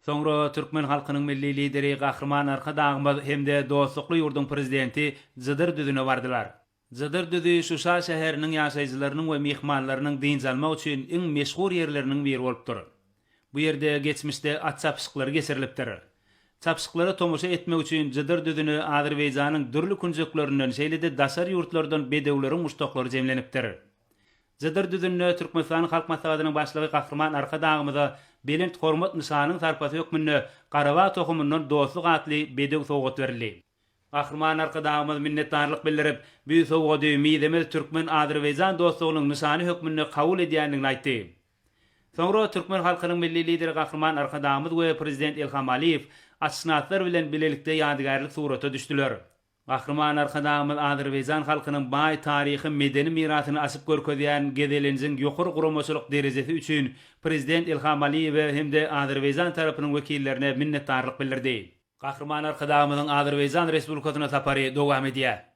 Soňra türkmen halkynyň milli lideri Gahrman Arkadagymyz hemde dostlukly ýurdun prezidenti Zydyr düzüne bardylar. Zydyr düzi Şuşa şäheriniň ýaşaýjylarynyň we mehmanlarynyň dinjalma üçin iň meşhur ýerlerinden biri bolupdyr. Bu ýerde geçmişde at çapyşyklary geçirilipdir. Çapyşyklary tomoşa etmek üçin Zydyr düzüne Azerbaýjanyň dürli künjeklerinden şeýlede daşar ýurtlardan bedewleriň muştoklary jemlenipdir. Zydyr düzünde Türkmenistan Halk Maslahatynyň başlygy Gahrman Arkadagymyza belent hormat nişanynyň tarpasy hökmünde Garawa tohumyndan dostluk atly bedew sowgat berildi. Gahrman Arkadagymyz minnetdarlyk bildirip, bu sowgaty miýdemiz Türkmen Azerbaýjan dostlugynyň nişany hökmünde kabul edýändigini aýtdy. Soňra Türkmen halkynyň milli lideri Gahrman Arkadagymyz we prezident Ilham Aliýew açsynatlar bilen bilelikde ýadygarlyk surata düşdiler. Gahrman Arkadagymyz Azerbaýjan halkynyň baý taryhy, medeni mirasyny asyp görkezýän gezelenjiň ýokary guramaçylyk derejesi üçin prezident Ilham Aliýew hemde Azerbaýjan tarapynyň wekillerine minnetdarlyk bildirdi. Gahrman Arkadagymyzyň Azerbaýjan Respublikasyna sapary dowam edýär.